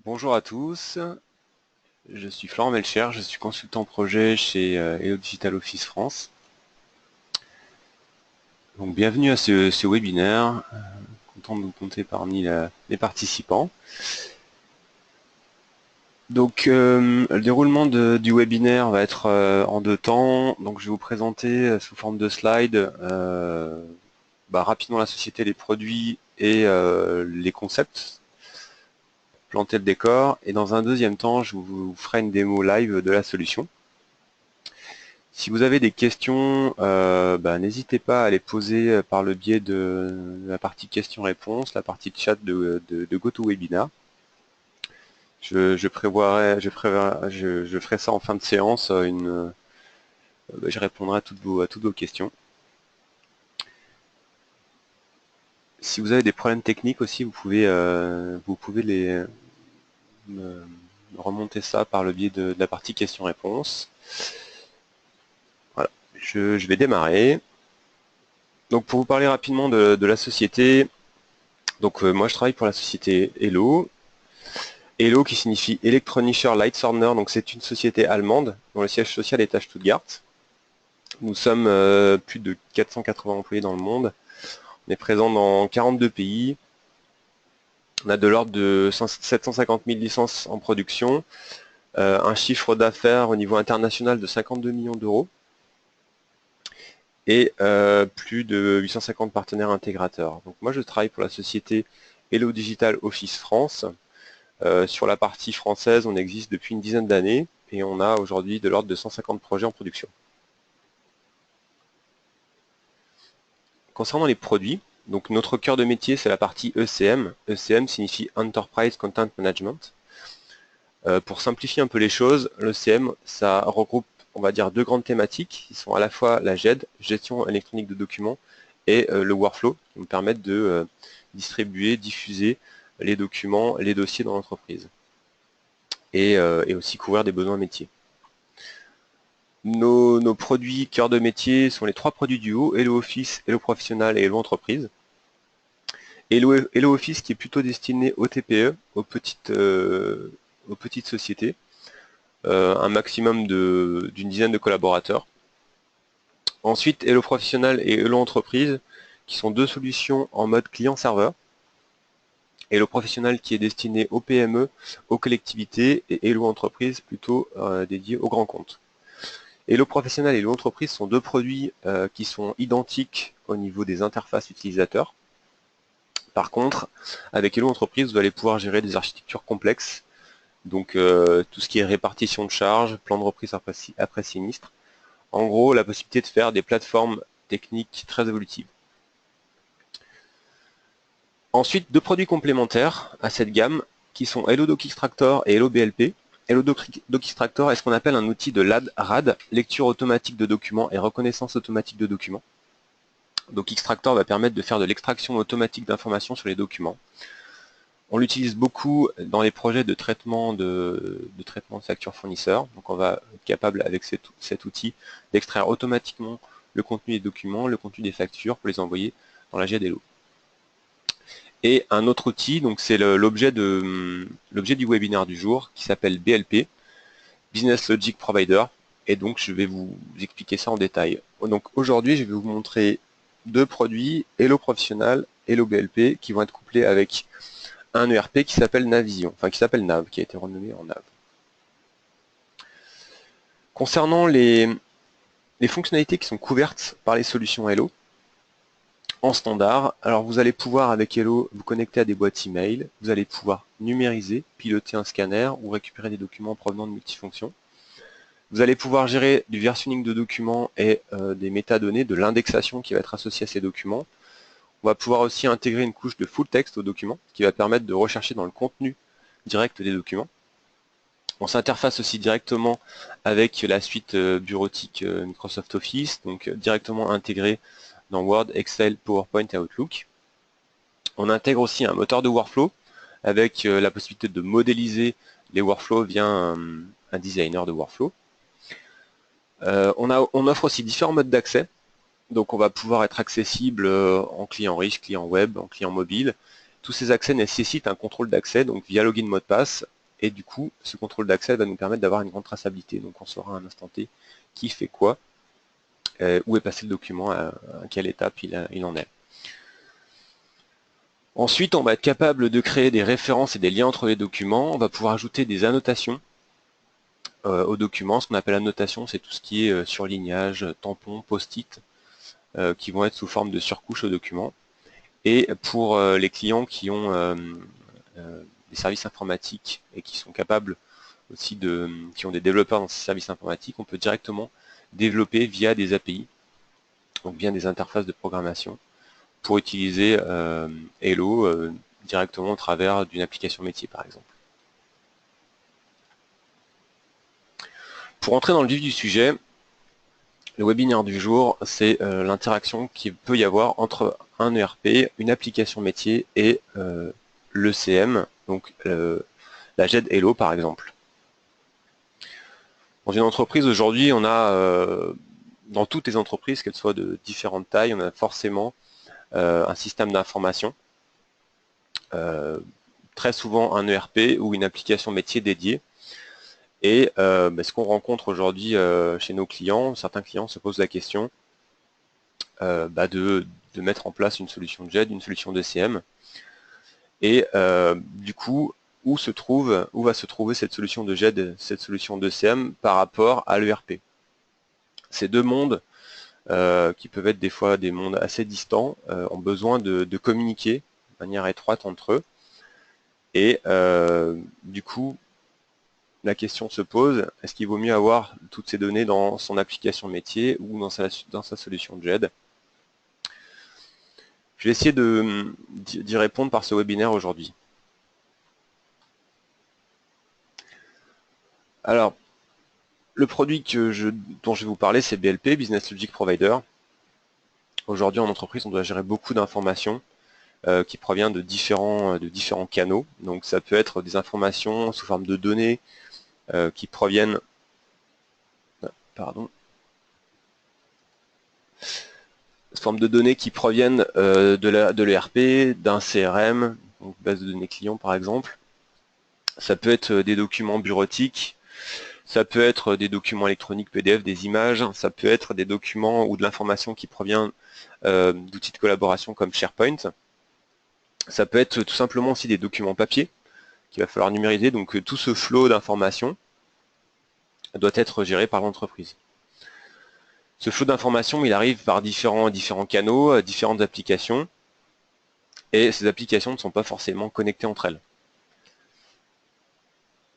Bonjour à tous, je suis Florent Melcher, je suis consultant projet chez Hello Digital Office France. Donc bienvenue à ce webinaire, content de vous compter parmi les participants. Donc le déroulement du webinaire va être en deux temps. Donc je vais vous présenter sous forme de slide rapidement la société, les produits et les concepts, planter le décor. Et dans un deuxième temps, je vous ferai une démo live de la solution. Si vous avez des questions, n'hésitez pas à les poser par le biais de la partie questions-réponses, la partie chat de GoToWebinar. Je ferai ça en fin de séance. Je répondrai à toutes vos questions. Si vous avez des problèmes techniques aussi, vous pouvez me remonter ça par le biais de la partie questions-réponses. Voilà, je vais démarrer. Donc pour vous parler rapidement de la société, donc moi je travaille pour la société Hello. Hello qui signifie Elektronischer Leitsordner, donc c'est une société allemande dont le siège social est à Stuttgart. Nous sommes plus de 480 employés dans le monde. On est présent dans 42 pays. On a de l'ordre de 750 000 licences en production, un chiffre d'affaires au niveau international de 52 millions d'euros et plus de 850 partenaires intégrateurs. Donc moi je travaille pour la société Hello Digital Office France. Sur la partie française, on existe depuis une dizaine d'années et on a aujourd'hui de l'ordre de 150 projets en production. Concernant les produits, donc notre cœur de métier, c'est la partie ECM. ECM signifie Enterprise Content Management. Pour simplifier un peu les choses, l'ECM, ça regroupe, on va dire, deux grandes thématiques qui sont à la fois la GED, gestion électronique de documents, et le workflow, qui nous permettent de distribuer, diffuser les documents, les dossiers dans l'entreprise. Et aussi couvrir des besoins métiers. Nos produits cœur de métier sont les trois produits du haut, Hello Office, Hello Professionnel et Hello Entreprise. Hello Office qui est plutôt destiné aux TPE, aux petites sociétés, un maximum d'une dizaine de collaborateurs. Ensuite, Hello Professionnel et Hello Entreprise qui sont deux solutions en mode client-serveur. Hello Professionnel qui est destiné aux PME, aux collectivités, et Hello Entreprise plutôt dédié aux grands comptes. Hello Professionnel et Hello Entreprise sont deux produits qui sont identiques au niveau des interfaces utilisateurs. Par contre, avec Hello Entreprise, vous allez pouvoir gérer des architectures complexes, donc tout ce qui est répartition de charges, plan de reprise après sinistre. En gros, la possibilité de faire des plateformes techniques très évolutives. Ensuite, deux produits complémentaires à cette gamme qui sont Hello Doc Extractor et Hello BLP. Hello Doc Extractor est ce qu'on appelle un outil de RAD, lecture automatique de documents et reconnaissance automatique de documents. Doc Extractor va permettre de faire de l'extraction automatique d'informations sur les documents. On l'utilise beaucoup dans les projets de traitement de factures fournisseurs. Donc on va être capable avec cet outil d'extraire automatiquement le contenu des documents, le contenu des factures pour les envoyer dans la GED Hello. Et un autre outil, donc c'est l'objet du webinaire du jour qui s'appelle BLP, Business Logic Provider. Et donc je vais vous expliquer ça en détail. Donc aujourd'hui je vais vous montrer deux produits, Hello Professionnel, Hello BLP, qui vont être couplés avec un ERP qui s'appelle Navision, enfin qui s'appelle Nav, qui a été renommé en Nav. Concernant les fonctionnalités qui sont couvertes par les solutions Hello, en standard, alors vous allez pouvoir avec Hello vous connecter à des boîtes email, vous allez pouvoir numériser, piloter un scanner ou récupérer des documents provenant de multifonctions. Vous allez pouvoir gérer du versionning de documents et des métadonnées, de l'indexation qui va être associée à ces documents. On va pouvoir aussi intégrer une couche de full text au document qui va permettre de rechercher dans le contenu direct des documents. On s'interface aussi directement avec la suite bureautique Microsoft Office, donc directement intégré dans Word, Excel, PowerPoint et Outlook. On intègre aussi un moteur de workflow avec la possibilité de modéliser les workflows via un designer de workflow. On offre aussi différents modes d'accès. Donc on va pouvoir être accessible en client riche, client web, en client mobile. Tous ces accès nécessitent un contrôle d'accès, donc via login mot de passe, et du coup, ce contrôle d'accès va nous permettre d'avoir une grande traçabilité. Donc on saura à un instant T qui fait quoi, où est passé le document, à quelle étape il en est. Ensuite, on va être capable de créer des références et des liens entre les documents. On va pouvoir ajouter des annotations aux documents. Ce qu'on appelle annotation, c'est tout ce qui est surlignage, tampon, post-it, qui vont être sous forme de surcouche au document. Et pour les clients qui ont des services informatiques et qui sont capables aussi qui ont des développeurs dans ces services informatiques, on peut directement développer via des API, donc via des interfaces de programmation, pour utiliser Hello directement au travers d'une application métier par exemple. Pour entrer dans le vif du sujet, le webinaire du jour, c'est l'interaction qu'il peut y avoir entre un ERP, une application métier et l'ECM, donc la GED Hello par exemple. Dans une entreprise aujourd'hui, on a, dans toutes les entreprises, qu'elles soient de différentes tailles, on a forcément un système d'information, très souvent un ERP ou une application métier dédiée. Et ce qu'on rencontre aujourd'hui chez nos clients, certains clients se posent la question de mettre en place une solution de GED, une solution d'ECM. Et du coup, où va se trouver cette solution de GED, cette solution d'ECM par rapport à l'ERP? Ces deux mondes, qui peuvent être des fois des mondes assez distants, ont besoin de communiquer de manière étroite entre eux. Et du coup, la question se pose, est-ce qu'il vaut mieux avoir toutes ces données dans son application métier ou dans sa solution de GED? Je vais essayer d'y répondre par ce webinaire aujourd'hui. Alors, le produit dont je vais vous parler, c'est BLP, Business Logic Provider. Aujourd'hui, en entreprise, on doit gérer beaucoup d'informations qui proviennent de différents canaux. Donc, ça peut être des informations sous forme de données qui proviennent de l'ERP, d'un CRM, donc base de données client par exemple. Ça peut être des documents bureautiques, ça peut être des documents électroniques PDF, des images, ça peut être des documents ou de l'information qui provient d'outils de collaboration comme SharePoint. Ça peut être tout simplement aussi des documents papier qu'il va falloir numériser, donc tout ce flot d'informations doit être géré par l'entreprise. Ce flot d'informations, il arrive par différents canaux, différentes applications, et ces applications ne sont pas forcément connectées entre elles.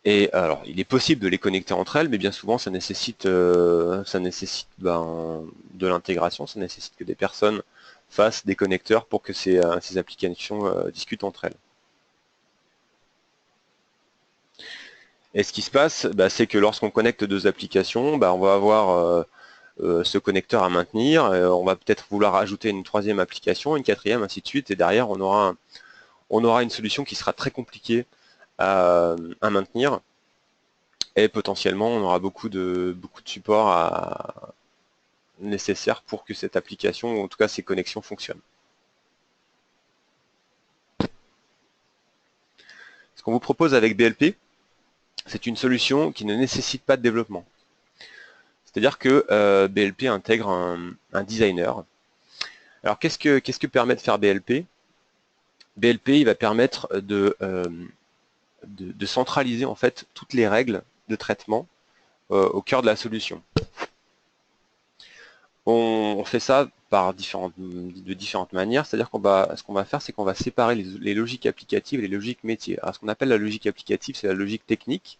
Et alors, il est possible de les connecter entre elles, mais bien souvent, ça nécessite de l'intégration, ça nécessite que des personnes fassent des connecteurs pour que ces applications discutent entre elles. Et ce qui se passe, c'est que lorsqu'on connecte deux applications, on va avoir ce connecteur à maintenir, on va peut-être vouloir ajouter une troisième application, une quatrième, ainsi de suite, et derrière, on aura une solution qui sera très compliquée à maintenir. Et potentiellement, on aura beaucoup de support nécessaire pour que cette application, ou en tout cas ces connexions, fonctionnent. Ce qu'on vous propose avec BLP, c'est une solution qui ne nécessite pas de développement. C'est-à-dire que BLP intègre un designer. Alors qu'est-ce que permet de faire BLP? BLP, il va permettre de centraliser en fait toutes les règles de traitement au cœur de la solution. On fait ça de différentes manières, c'est-à-dire ce qu'on va faire, c'est qu'on va séparer les logiques applicatives et les logiques métiers. Alors, ce qu'on appelle la logique applicative, c'est la logique technique,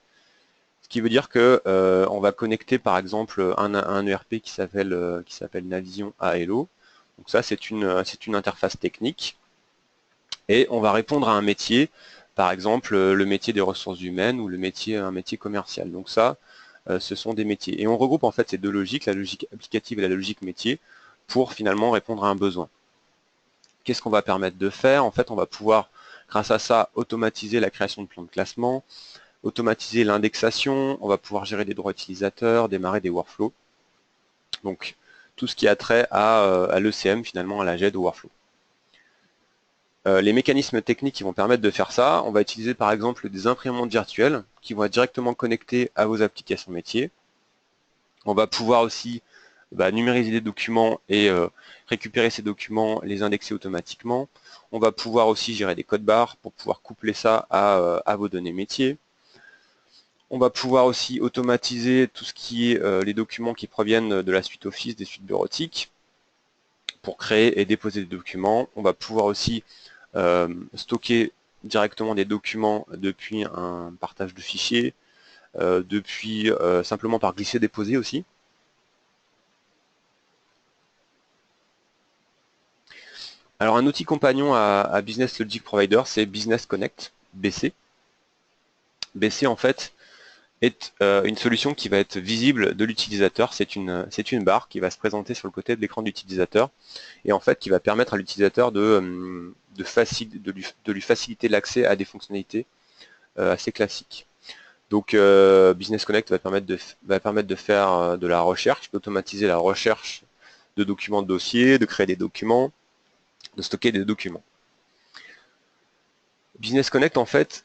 ce qui veut dire que on va connecter par exemple un ERP qui s'appelle Navision à Hello. Donc ça, c'est une interface technique, et on va répondre à un métier, par exemple le métier des ressources humaines ou un métier commercial. Donc ça, ce sont des métiers. Et on regroupe en fait ces deux logiques, la logique applicative et la logique métier, pour finalement répondre à un besoin. Qu'est-ce qu'on va permettre de faire? En fait, on va pouvoir, grâce à ça, automatiser la création de plans de classement, automatiser l'indexation, on va pouvoir gérer des droits utilisateurs, démarrer des workflows. Donc, tout ce qui a trait à l'ECM, finalement, à la GED, au workflow. Les mécanismes techniques qui vont permettre de faire ça, on va utiliser par exemple des imprimantes virtuelles qui vont être directement connectées à vos applications métiers. On va pouvoir aussi numériser des documents et récupérer ces documents, les indexer automatiquement. On va pouvoir aussi gérer des codes barres pour pouvoir coupler ça à vos données métiers. On va pouvoir aussi automatiser tout ce qui est les documents qui proviennent de la suite Office, des suites bureautiques, pour créer et déposer des documents. On va pouvoir aussi stocker directement des documents depuis un partage de fichiers, depuis simplement par glisser-déposer aussi. Alors un outil compagnon à Business Logic Provider, c'est Business Connect, BC. BC en fait est une solution qui va être visible de l'utilisateur. C'est une barre qui va se présenter sur le côté de l'écran de l'utilisateur et en fait qui va permettre à l'utilisateur de lui faciliter l'accès à des fonctionnalités assez classiques. Donc Business Connect va permettre de faire de la recherche, d'automatiser la recherche de documents de dossier, de créer des documents, de stocker des documents. Business Connect en fait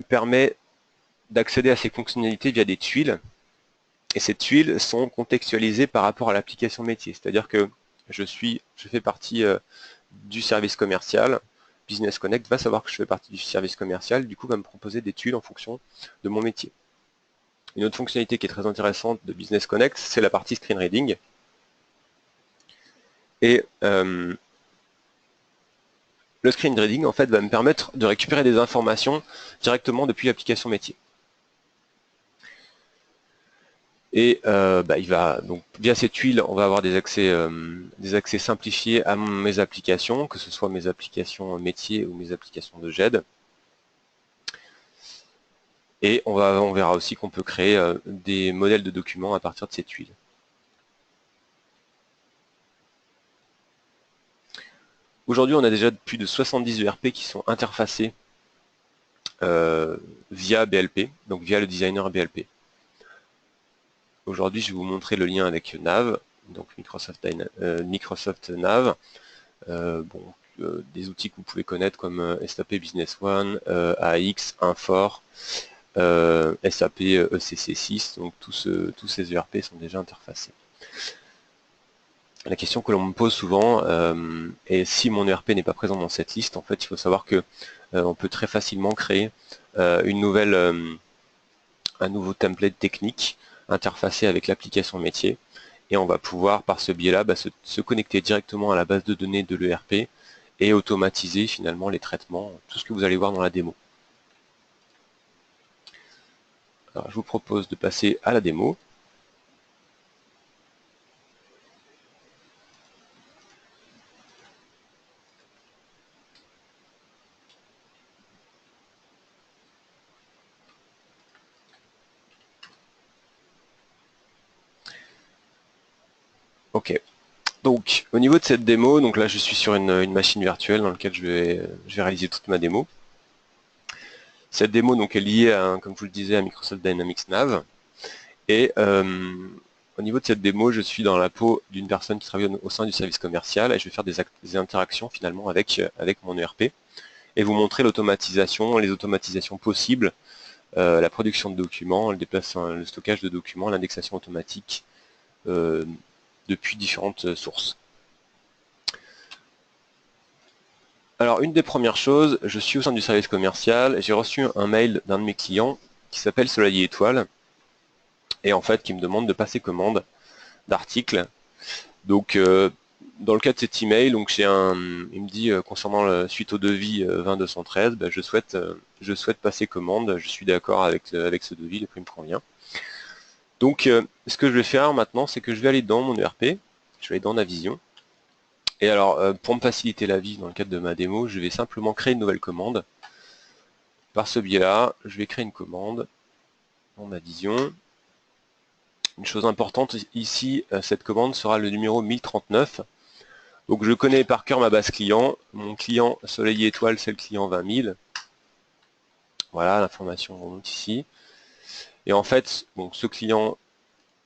permet d'accéder à ces fonctionnalités via des tuiles, et ces tuiles sont contextualisées par rapport à l'application métier. C'est-à-dire que je fais partie du service commercial. Business Connect va savoir que je fais partie du service commercial, du coup va me proposer des tuiles en fonction de mon métier. Une autre fonctionnalité qui est très intéressante de Business Connect, c'est la partie screen reading. Et le screen reading en fait va me permettre de récupérer des informations directement depuis l'application métier. Et donc via ces tuiles, on va avoir des accès simplifiés à mes applications, que ce soit mes applications métiers ou mes applications de GED. Et on verra aussi qu'on peut créer des modèles de documents à partir de ces tuiles. Aujourd'hui, on a déjà plus de 70 ERP qui sont interfacés via BLP, donc via le designer BLP. Aujourd'hui, je vais vous montrer le lien avec Nav, donc Microsoft Nav. Des outils que vous pouvez connaître comme SAP Business One, AX, Infor, SAP ECC6, donc tous ces ERP sont déjà interfacés. La question que l'on me pose souvent est si mon ERP n'est pas présent dans cette liste, en fait il faut savoir que on peut très facilement créer un nouveau template technique interfacé avec l'application métier, et on va pouvoir par ce biais-là se connecter directement à la base de données de l'ERP et automatiser finalement les traitements, tout ce que vous allez voir dans la démo. Alors je vous propose de passer à la démo. Ok. Donc au niveau de cette démo, donc là je suis sur une machine virtuelle dans laquelle je vais réaliser toute ma démo. Cette démo donc est liée à, comme je vous le disais, à Microsoft Dynamics Nav. Et au niveau de cette démo, je suis dans la peau d'une personne qui travaille au sein du service commercial et je vais faire des interactions finalement avec mon ERP et vous montrer l'automatisation, les automatisations possibles, la production de documents, le stockage de documents, l'indexation automatique depuis différentes sources. Alors une des premières choses, je suis au sein du service commercial, j'ai reçu un mail d'un de mes clients qui s'appelle Soleil Étoile et en fait qui me demande de passer commande d'articles. Donc dans le cas de cet email, donc il me dit concernant suite au devis 20213, je souhaite passer commande, je suis d'accord avec ce devis, le prix me convient. Donc ce que je vais faire maintenant, c'est que je vais aller dans mon ERP, je vais aller dans Navision. Et alors, pour me faciliter la vie dans le cadre de ma démo, je vais simplement créer une nouvelle commande. Par ce biais-là, je vais créer une commande dans Navision. Une chose importante ici, cette commande sera le numéro 1039. Donc je connais par cœur ma base client. Mon client Soleil Étoile, c'est le client 20 000. Voilà, l'information remonte ici. Et en fait, bon, ce client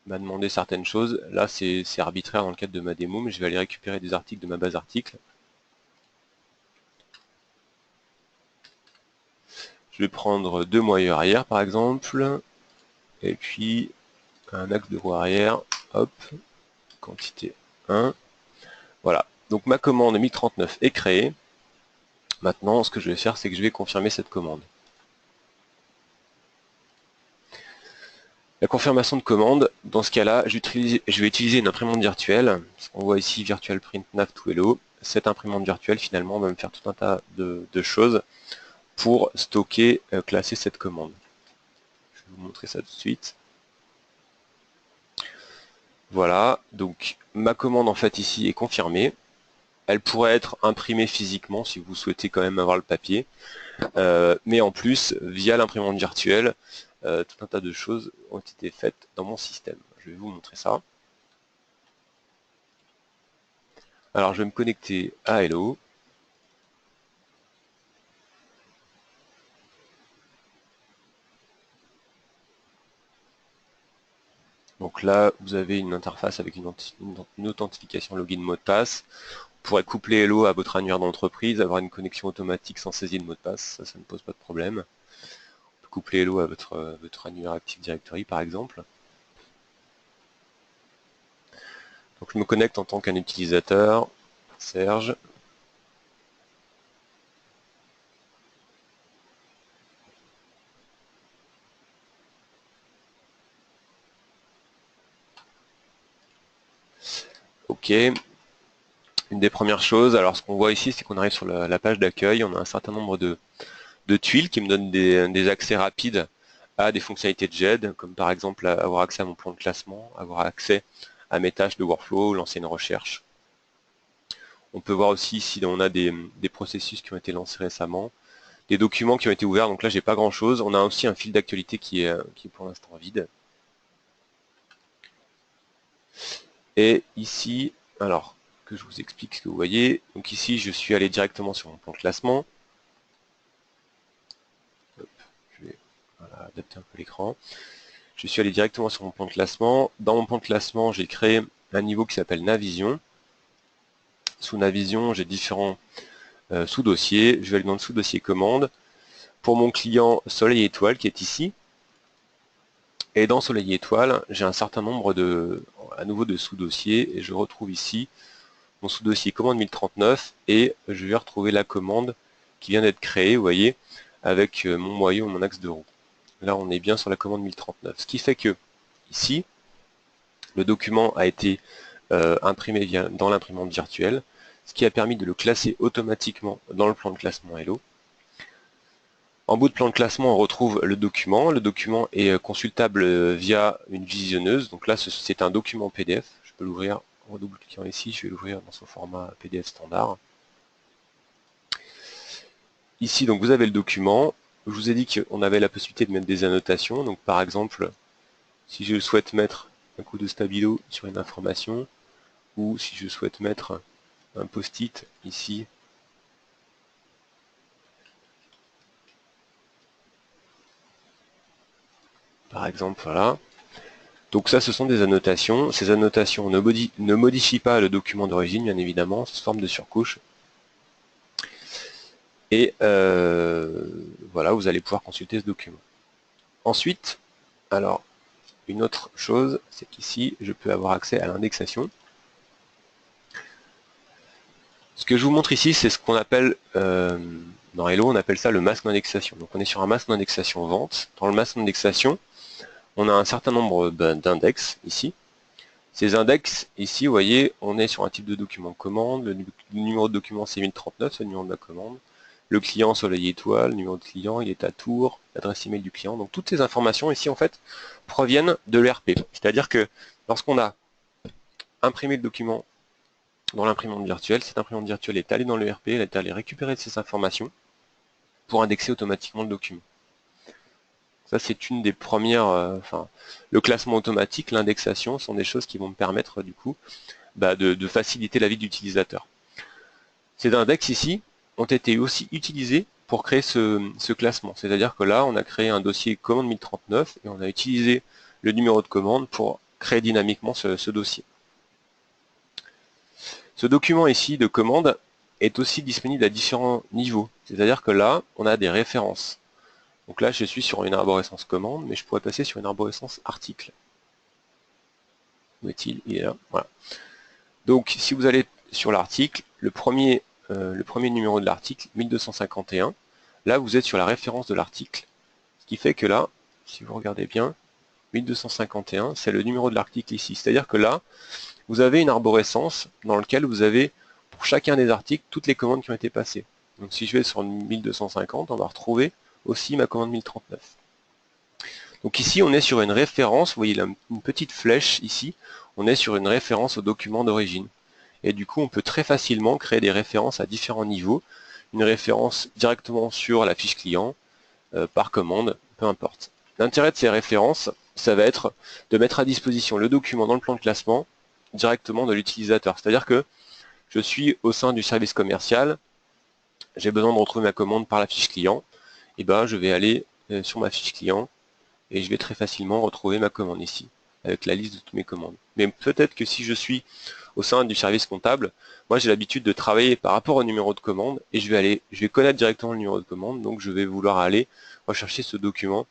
m'a demandé certaines choses. Là, c'est arbitraire dans le cadre de ma démo, mais je vais aller récupérer des articles de ma base articles. Je vais prendre 2 moyeux arrière par exemple, et puis un axe de roue arrière, hop, quantité 1. Voilà, donc ma commande 1039 est créée. Maintenant, ce que je vais faire, c'est que je vais confirmer cette commande. La confirmation de commande, dans ce cas-là, je vais utiliser une imprimante virtuelle. On voit ici Virtual Print Nav to Hello. Cette imprimante virtuelle, finalement, va me faire tout un tas de choses pour stocker, classer cette commande. Je vais vous montrer ça tout de suite. Voilà, donc ma commande en fait ici est confirmée. Elle pourrait être imprimée physiquement si vous souhaitez quand même avoir le papier. Mais en plus, via l'imprimante virtuelle, tout un tas de choses ont été faites dans mon système. Je vais vous montrer ça. Alors je vais me connecter à Hello. Donc là, vous avez une interface avec une authentification login mot de passe. Vous pourrez coupler Hello à votre annuaire d'entreprise, avoir une connexion automatique sans saisie de mot de passe, ça ne pose pas de problème. Vous pouvez coupler Hello à votre annuaire Active Directory par exemple. Donc je me connecte en tant qu'un utilisateur, Serge. Ok. Une des premières choses, alors ce qu'on voit ici, c'est qu'on arrive sur la page d'accueil, on a un certain nombre de tuiles qui me donnent des accès rapides à des fonctionnalités de GED, comme par exemple avoir accès à mon plan de classement, avoir accès à mes tâches de workflow, lancer une recherche. On peut voir aussi si on a des processus qui ont été lancés récemment, des documents qui ont été ouverts, donc là j'ai pas grand chose. On a aussi un fil d'actualité qui est pour l'instant vide. Et ici, alors que je vous explique ce que vous voyez, donc ici je suis allé directement sur mon plan de classement. Hop, je vais adapter un peu l'écran. Je suis allé directement sur mon plan de classement. Dans mon plan de classement, j'ai créé un niveau qui s'appelle Navision. Sous Navision, j'ai différents sous-dossiers. Je vais aller dans le sous-dossier commande. Pour mon client Soleil Étoile qui est ici. Et dans Soleil Étoile, j'ai un certain nombre à nouveau de sous-dossiers. Et je retrouve ici mon sous-dossier commande 1039. Et je vais retrouver la commande qui vient d'être créée, vous voyez, avec mon moyeu, mon axe de roue. Là, on est bien sur la commande 1039. Ce qui fait que, ici, le document a été imprimé dans l'imprimante virtuelle, ce qui a permis de le classer automatiquement dans le plan de classement Hello. En bout de plan de classement, on retrouve le document. Le document est consultable via une visionneuse. Donc là, c'est un document PDF. Je peux l'ouvrir en redouble-cliquant ici. Je vais l'ouvrir dans son format PDF standard. Ici, donc, vous avez le document. Je vous ai dit qu'on avait la possibilité de mettre des annotations. Donc, par exemple, si je souhaite mettre un coup de stabilo sur une information, ou si je souhaite mettre un post-it ici, par exemple, voilà. Donc ça, ce sont des annotations. Ces annotations ne modifient pas le document d'origine, bien évidemment, sous forme de surcouche. Et voilà, vous allez pouvoir consulter ce document. Ensuite, alors, une autre chose, c'est qu'ici, je peux avoir accès à l'indexation. Ce que je vous montre ici, c'est ce qu'on appelle, dans Hello, on appelle ça le masque d'indexation. Donc on est sur un masque d'indexation vente. Dans le masque d'indexation, on a un certain nombre d'index ici. Ces index, ici, vous voyez, on est sur un type de document commande. Le numéro de document, c'est 1039, c'est le numéro de la commande. Le client, Soleil Étoile, le numéro de client, il est à Tours, l'adresse email du client. Donc toutes ces informations ici, en fait, proviennent de l'ERP. C'est-à-dire que lorsqu'on a imprimé le document dans l'imprimante virtuelle, cette imprimante virtuelle est allée dans l'ERP, elle est allée récupérer ces informations pour indexer automatiquement le document. Ça, c'est une des premières, le classement automatique, l'indexation sont des choses qui vont me permettre, du coup, de faciliter la vie de l'utilisateur. Ces index ici ont été aussi utilisés pour créer ce classement. C'est-à-dire que là, on a créé un dossier commande 1039 et on a utilisé le numéro de commande pour créer dynamiquement ce dossier. Ce document ici de commande est aussi disponible à différents niveaux. C'est-à-dire que là, on a des références. Donc là, je suis sur une arborescence commande, mais je pourrais passer sur une arborescence article. Où est-il? Il est là. Voilà. Donc, si vous allez sur l'article, le premier numéro de l'article, 1251, là, vous êtes sur la référence de l'article. Ce qui fait que là, si vous regardez bien, 1251, c'est le numéro de l'article ici. C'est-à-dire que là, vous avez une arborescence dans laquelle vous avez, pour chacun des articles, toutes les commandes qui ont été passées. Donc si je vais sur 1250, on va retrouver aussi ma commande 1039. Donc ici, on est sur une référence, vous voyez là, une petite flèche ici, on est sur une référence au document d'origine. Et du coup, on peut très facilement créer des références à différents niveaux, une référence directement sur la fiche client, par commande, peu importe. L'intérêt de ces références, ça va être de mettre à disposition le document dans le plan de classement directement de l'utilisateur. C'est-à-dire que je suis au sein du service commercial, j'ai besoin de retrouver ma commande par la fiche client, et ben je vais aller sur ma fiche client et je vais très facilement retrouver ma commande ici, avec la liste de toutes mes commandes. Mais peut-être que si je suis au sein du service comptable, moi j'ai l'habitude de travailler par rapport au numéro de commande et je vais connaître directement le numéro de commande, donc je vais vouloir aller rechercher ce document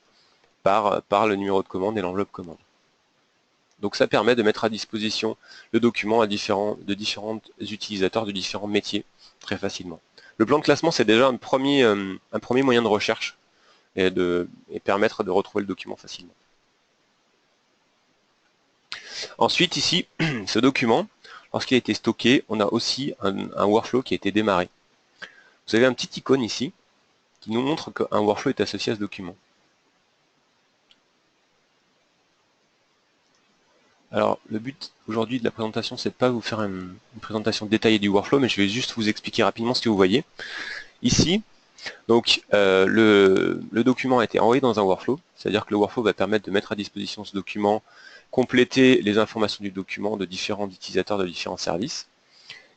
par le numéro de commande et l'enveloppe commande. Donc ça permet de mettre à disposition le document à différents utilisateurs de différents métiers très facilement. Le plan de classement, c'est déjà un premier moyen de recherche et permettre de retrouver le document facilement. Ensuite, ici, ce document, lorsqu'il a été stocké, on a aussi un workflow qui a été démarré. Vous avez un petit icône ici qui nous montre qu'un workflow est associé à ce document. Alors, le but aujourd'hui de la présentation, c'est de pas vous faire une présentation détaillée du workflow, mais je vais juste vous expliquer rapidement ce que vous voyez. Ici, donc, le document a été envoyé dans un workflow, c'est-à-dire que le workflow va permettre de mettre à disposition ce document, compléter les informations du document de différents utilisateurs de différents services.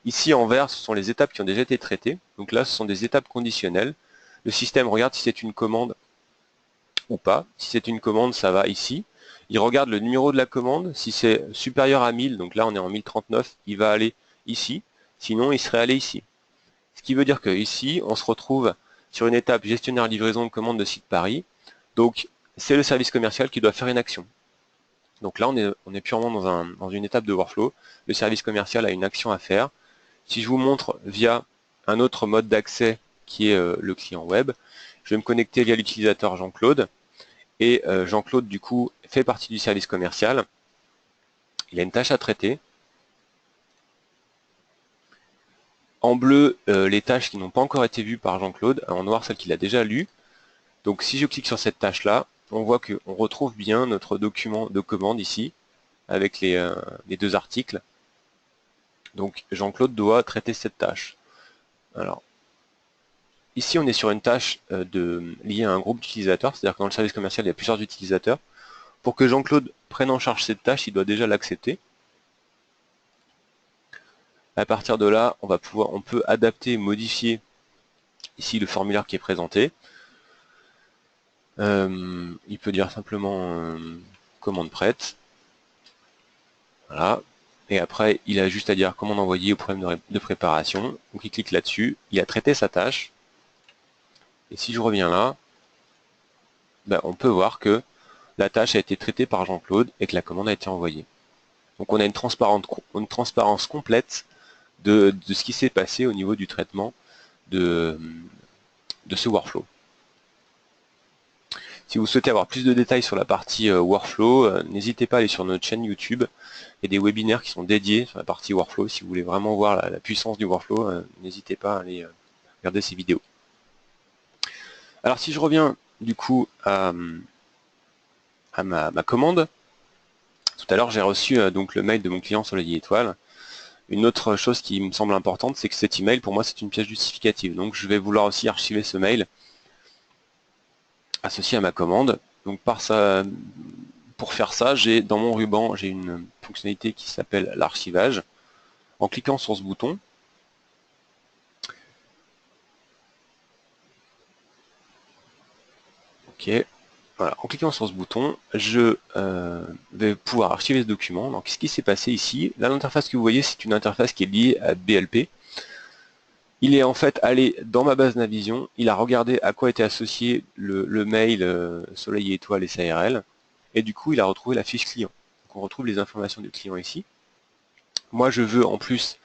Ici, en vert, ce sont les étapes qui ont déjà été traitées. Donc là, ce sont des étapes conditionnelles. Le système regarde si c'est une commande ou pas. Si c'est une commande, ça va ici. Il regarde le numéro de la commande. Si c'est supérieur à 1000, donc là on est en 1039, il va aller ici. Sinon, il serait allé ici. Ce qui veut dire que ici, on se retrouve sur une étape gestionnaire livraison de commande de site Paris. Donc, c'est le service commercial qui doit faire une action. Donc là, on est purement dans une étape de workflow. Le service commercial a une action à faire. Si je vous montre via un autre mode d'accès qui est le client web, je vais me connecter via l'utilisateur Jean-Claude. Et Jean-Claude, du coup, fait partie du service commercial. Il a une tâche à traiter. En bleu, les tâches qui n'ont pas encore été vues par Jean-Claude. En noir, celles qu'il a déjà lues. Donc si je clique sur cette tâche-là, on voit qu'on retrouve bien notre document de commande ici, avec les deux articles. Donc Jean-Claude doit traiter cette tâche. Alors, ici on est sur une tâche liée à un groupe d'utilisateurs, c'est-à-dire que dans le service commercial, il y a plusieurs utilisateurs. Pour que Jean-Claude prenne en charge cette tâche, il doit déjà l'accepter. À partir de là, on peut adapter et modifier ici le formulaire qui est présenté. Il peut dire simplement commande prête. Voilà. Et après, il a juste à dire commande envoyée au problème de préparation. Donc il clique là-dessus, il a traité sa tâche. Et si je reviens là, ben, on peut voir que la tâche a été traitée par Jean-Claude et que la commande a été envoyée. Donc on a une transparence complète de ce qui s'est passé au niveau du traitement de ce workflow. Si vous souhaitez avoir plus de détails sur la partie workflow, n'hésitez pas à aller sur notre chaîne YouTube. Il y a des webinaires qui sont dédiés sur la partie workflow. Si vous voulez vraiment voir la puissance du workflow, n'hésitez pas à aller regarder ces vidéos. Alors si je reviens du coup à ma commande, tout à l'heure j'ai reçu donc le mail de mon client Soleil Étoile. Une autre chose qui me semble importante, c'est que cet email pour moi c'est une pièce justificative. Donc je vais vouloir aussi archiver ce mail associé à ma commande. Donc pour faire ça, dans mon ruban, j'ai une fonctionnalité qui s'appelle l'archivage. En cliquant sur ce bouton, ok, voilà, en cliquant sur ce bouton, je vais pouvoir archiver ce document. Donc ce qui s'est passé ici, là l'interface que vous voyez, c'est une interface qui est liée à BLP. Il est en fait allé dans ma base Navision, il a regardé à quoi était associé le mail Soleil et Étoile et SARL, et du coup il a retrouvé la fiche client. Donc on retrouve les informations du client ici. Moi je veux en plus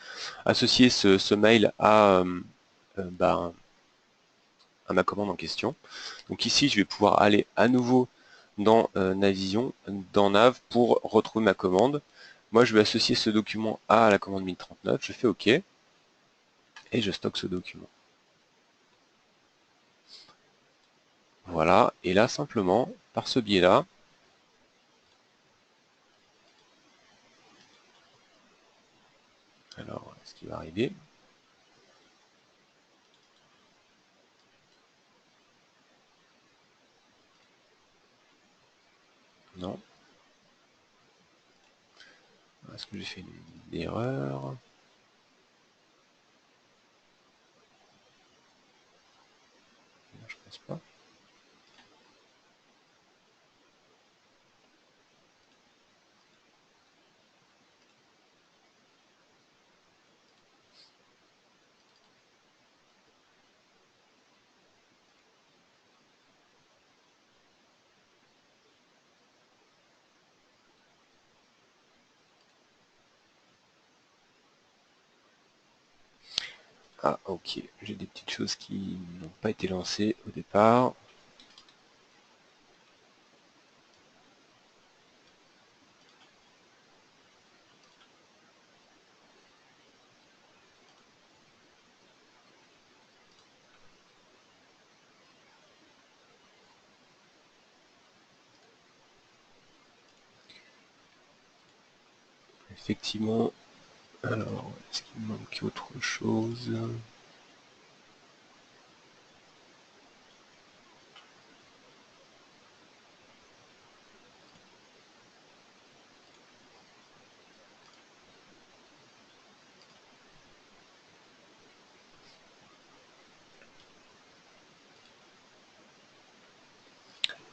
associer ce mail à ma commande en question. Donc ici je vais pouvoir aller à nouveau dans Navision, dans Nav, pour retrouver ma commande. Moi je vais associer ce document à la commande 1039, je fais OK, et je stocke ce document. Voilà, et là simplement, par ce biais-là, alors ce qui va arriver, non, est-ce que j'ai fait une erreur? Je pense pas. Ah ok, j'ai des petites choses qui n'ont pas été lancées au départ. Effectivement, alors, est-ce qu'il me manque autre chose?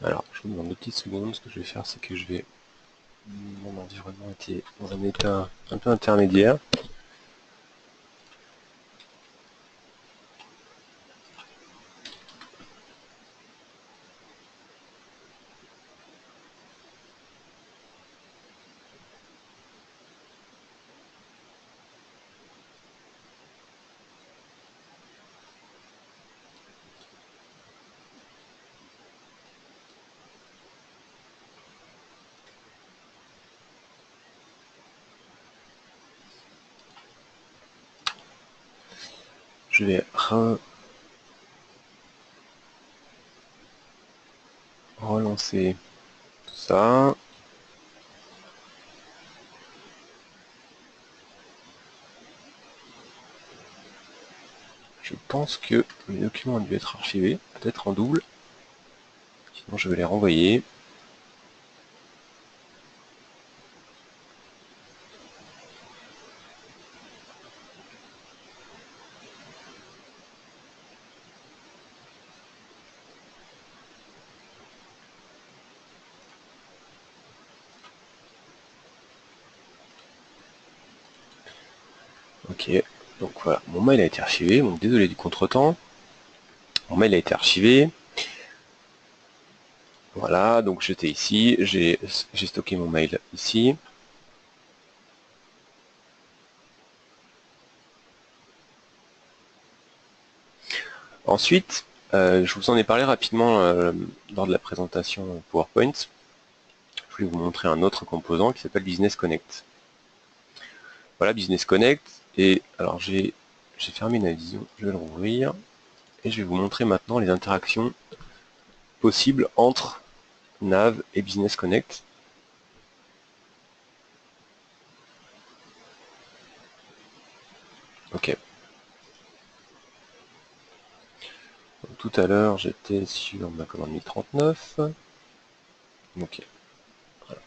Alors, je vous demande deux petites secondes. Ce que je vais faire, c'est que je vais... Mon environnement était dans un état un peu intermédiaire. Je vais relancer tout ça. Je pense que mes documents ont dû être archivés, peut-être en double. Sinon, je vais les renvoyer. Ok, donc voilà, mon mail a été archivé, donc désolé du contretemps. Mon mail a été archivé. Voilà, donc j'étais ici, j'ai stocké mon mail ici. Ensuite, je vous en ai parlé rapidement lors de la présentation PowerPoint. Je voulais vous montrer un autre composant qui s'appelle Business Connect. Voilà, Business Connect, et alors j'ai fermé Navision, je vais le rouvrir, et je vais vous montrer maintenant les interactions possibles entre Nav et Business Connect. Ok. Donc, tout à l'heure, j'étais sur ma commande 1039. Ok. Voilà.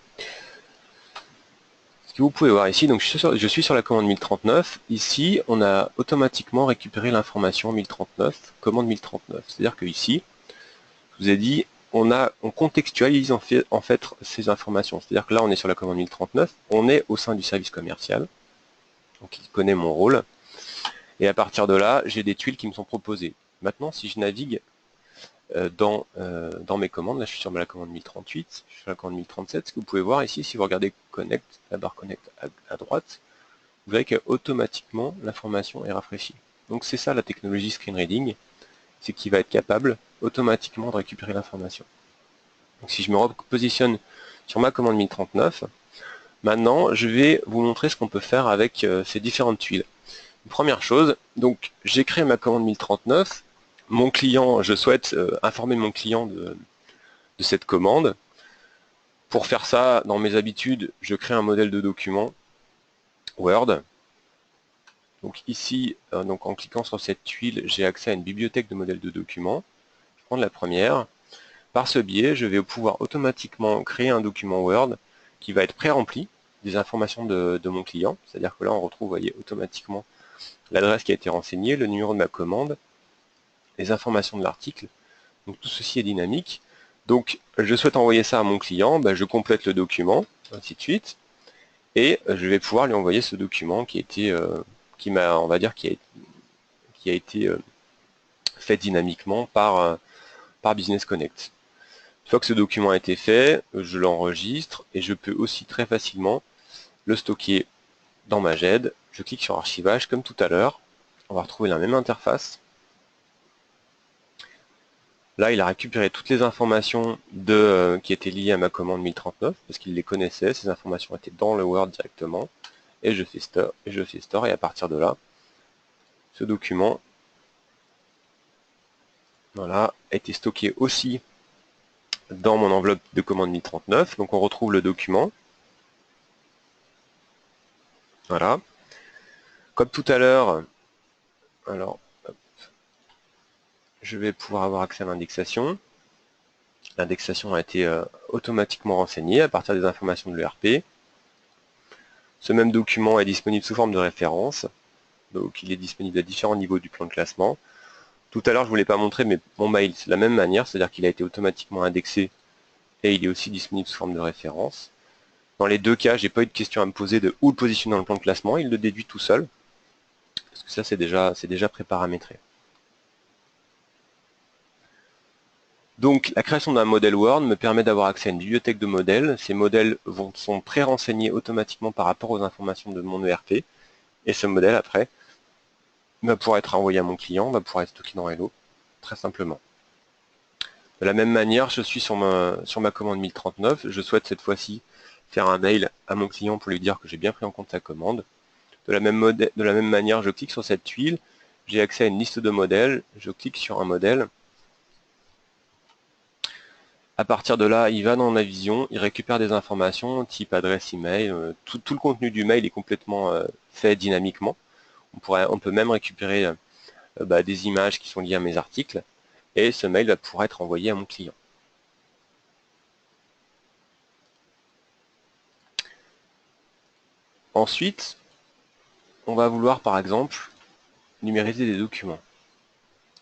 Ce que vous pouvez voir ici, donc je suis sur la commande 1039. Ici, on a automatiquement récupéré l'information 1039, commande 1039. C'est-à-dire que ici, je vous ai dit, on contextualise en fait ces informations. C'est-à-dire que là, on est sur la commande 1039, on est au sein du service commercial, donc il connaît mon rôle. Et à partir de là, j'ai des tuiles qui me sont proposées. Maintenant, si je navigue dans mes commandes, là je suis sur la commande 1038, je suis sur la commande 1037, ce que vous pouvez voir ici, si vous regardez Connect, la barre Connect à droite, vous verrez qu'automatiquement l'information est rafraîchie. Donc c'est ça la technologie Screen Reading, c'est qu'il va être capable automatiquement de récupérer l'information. Donc si je me repositionne sur ma commande 1039, maintenant je vais vous montrer ce qu'on peut faire avec ces différentes tuiles. Première chose, donc j'ai créé ma commande 1039, mon client, je souhaite informer mon client de cette commande. Pour faire ça, dans mes habitudes, je crée un modèle de document Word. Donc ici, donc en cliquant sur cette tuile, j'ai accès à une bibliothèque de modèles de documents. Je vais prendre la première. Par ce biais, je vais pouvoir automatiquement créer un document Word qui va être pré-rempli des informations de mon client. C'est-à-dire que là, on retrouve, vous voyez, automatiquement l'adresse qui a été renseignée, le numéro de ma commande, les informations de l'article. Donc tout ceci est dynamique. Donc je souhaite envoyer ça à mon client, je complète le document, ainsi de suite, et je vais pouvoir lui envoyer ce document qui m'a, on va dire, qui a été fait dynamiquement par Business Connect. Une fois que ce document a été fait, je l'enregistre et je peux aussi très facilement le stocker dans ma GED. Je clique sur archivage comme tout à l'heure. On va retrouver la même interface. Là, il a récupéré toutes les informations qui étaient liées à ma commande 1039, parce qu'il les connaissait, ces informations étaient dans le Word directement, et je fais store, et à partir de là, ce document, voilà, a été stocké aussi dans mon enveloppe de commande 1039, donc on retrouve le document, voilà. Comme tout à l'heure, alors, hop, je vais pouvoir avoir accès à l'indexation. L'indexation a été automatiquement renseignée à partir des informations de l'ERP. Ce même document est disponible sous forme de référence. Donc il est disponible à différents niveaux du plan de classement. Tout à l'heure, je ne vous l'ai pas montré, mais mon mail, c'est de la même manière, c'est-à-dire qu'il a été automatiquement indexé et il est aussi disponible sous forme de référence. Dans les deux cas, j'ai pas eu de question à me poser de où le positionner dans le plan de classement, il le déduit tout seul, parce que ça c'est déjà préparamétré. Donc la création d'un modèle Word me permet d'avoir accès à une bibliothèque de modèles. Ces modèles sont pré-renseignés automatiquement par rapport aux informations de mon ERP, et ce modèle après va pouvoir être envoyé à mon client, va pouvoir être stocké dans Hello, très simplement. De la même manière, je suis sur ma commande 1039, je souhaite cette fois-ci faire un mail à mon client pour lui dire que j'ai bien pris en compte sa commande. De la même manière, je clique sur cette tuile, j'ai accès à une liste de modèles, je clique sur un modèle. À partir de là, il va dans Navision, il récupère des informations, type adresse email, tout le contenu du mail est complètement fait dynamiquement. On peut même récupérer des images qui sont liées à mes articles, et ce mail va pouvoir être envoyé à mon client. Ensuite, on va vouloir par exemple numériser des documents.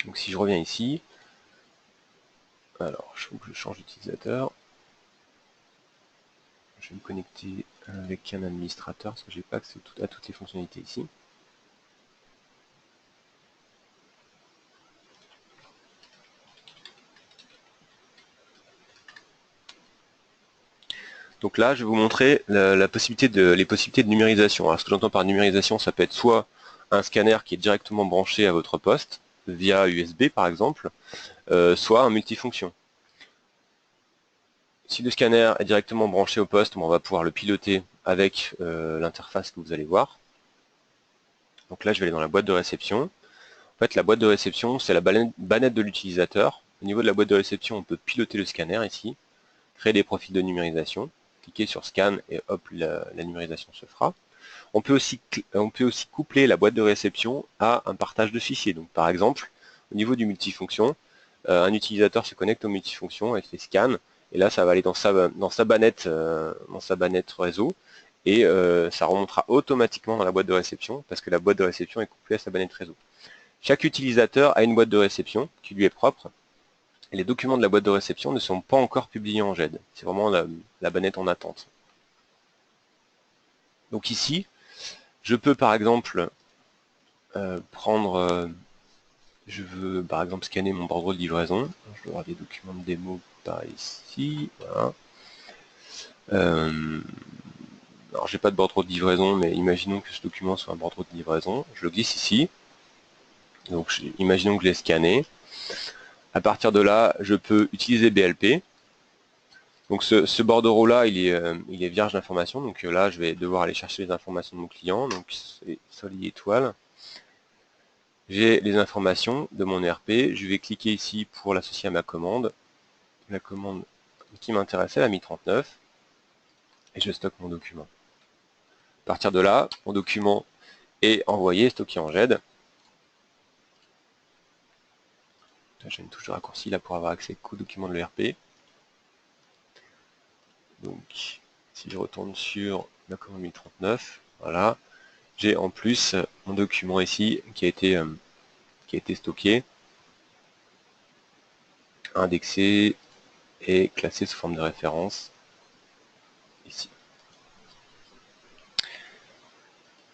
Donc si je reviens ici, alors je change d'utilisateur, je vais me connecter avec un administrateur parce que je n'ai pas accès à toutes les fonctionnalités ici. Donc là, je vais vous montrer les possibilités de numérisation. Alors ce que j'entends par numérisation, ça peut être soit un scanner qui est directement branché à votre poste, via USB par exemple, soit un multifonction. Si le scanner est directement branché au poste, on va pouvoir le piloter avec l'interface que vous allez voir. Donc là, je vais aller dans la boîte de réception. En fait, la boîte de réception, c'est la banette de l'utilisateur. Au niveau de la boîte de réception, on peut piloter le scanner ici, créer des profils de numérisation, cliquer sur Scan et hop, la numérisation se fera. On peut aussi coupler la boîte de réception à un partage de fichiers. Donc par exemple, au niveau du multifonction, un utilisateur se connecte au multifonction et fait scan, et là ça va aller dans sa banette réseau, et ça remontera automatiquement dans la boîte de réception, parce que la boîte de réception est couplée à sa banette réseau. Chaque utilisateur a une boîte de réception qui lui est propre, et les documents de la boîte de réception ne sont pas encore publiés en GED. C'est vraiment la banette en attente. Donc ici, je peux par exemple je veux par exemple scanner mon bordereau de livraison. Je dois avoir des documents de démo par ici. Voilà. Alors j'ai pas de bordereau de livraison, mais imaginons que ce document soit un bordereau de livraison. Je le glisse ici. Donc imaginons que je l'ai scanné. À partir de là, je peux utiliser BLP. Donc ce bordereau là, il est vierge d'informations. Donc là, je vais devoir aller chercher les informations de mon client. Donc c'est Soli étoile. J'ai les informations de mon ERP. Je vais cliquer ici pour l'associer à ma commande. La commande qui m'intéressait, la Mi 39. Et je stocke mon document. À partir de là, mon document est envoyé, stocké en GED. J'ai une touche de raccourci là pour avoir accès au document de l'ERP. Donc, si je retourne sur la commande 1039, voilà, j'ai en plus mon document ici qui a été stocké, indexé et classé sous forme de référence ici.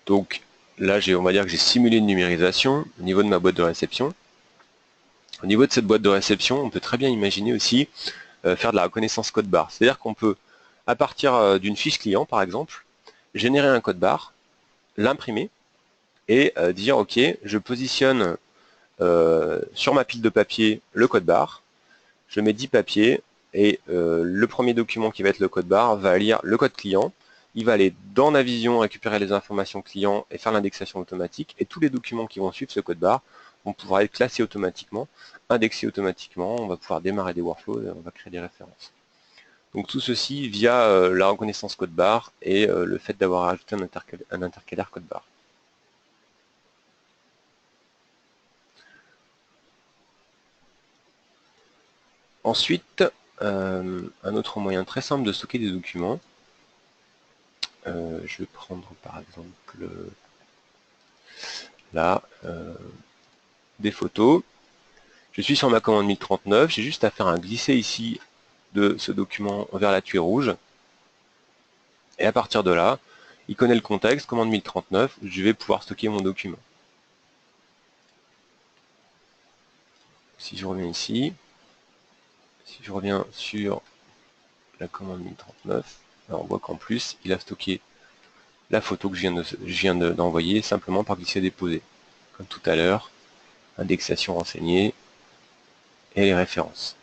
Donc là, on va dire que j'ai simulé une numérisation au niveau de ma boîte de réception. Au niveau de cette boîte de réception, on peut très bien imaginer aussi faire de la reconnaissance code barre. C'est-à-dire qu'on peut, à partir d'une fiche client par exemple, générer un code barre, l'imprimer et dire ok, je positionne sur ma pile de papier le code barre, je mets 10 papiers et le premier document qui va être le code barre va lire le code client, il va aller dans Navision récupérer les informations client et faire l'indexation automatique, et tous les documents qui vont suivre ce code barre vont pouvoir être classés automatiquement, indexés automatiquement, on va pouvoir démarrer des workflows et on va créer des références. Donc tout ceci via la reconnaissance code barre et le fait d'avoir ajouté un intercalaire code barre. Ensuite, un autre moyen très simple de stocker des documents, je vais prendre par exemple là des photos. Je suis sur ma commande 1039, j'ai juste à faire un glisser ici de ce document vers la tuile rouge. Et à partir de là, il connaît le contexte, commande 1039, je vais pouvoir stocker mon document. Si je reviens ici, si je reviens sur la commande 1039, on voit qu'en plus, il a stocké la photo que je viens d'envoyer simplement par glisser-déposer. Comme tout à l'heure, indexation renseignée et les références.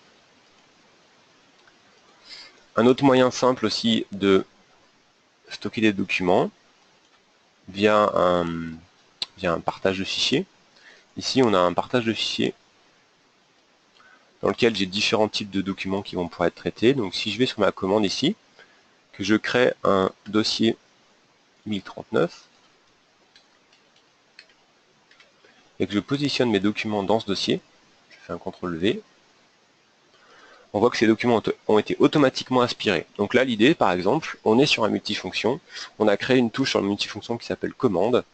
Un autre moyen simple aussi de stocker des documents via un partage de fichiers. Ici, on a un partage de fichiers dans lequel j'ai différents types de documents qui vont pouvoir être traités. Donc si je vais sur ma commande ici, que je crée un dossier 1039 et que je positionne mes documents dans ce dossier, je fais un CTRL V, on voit que ces documents ont été automatiquement aspirés. Donc là, l'idée, par exemple, on est sur un multifonction, on a créé une touche sur le multifonction qui s'appelle commande,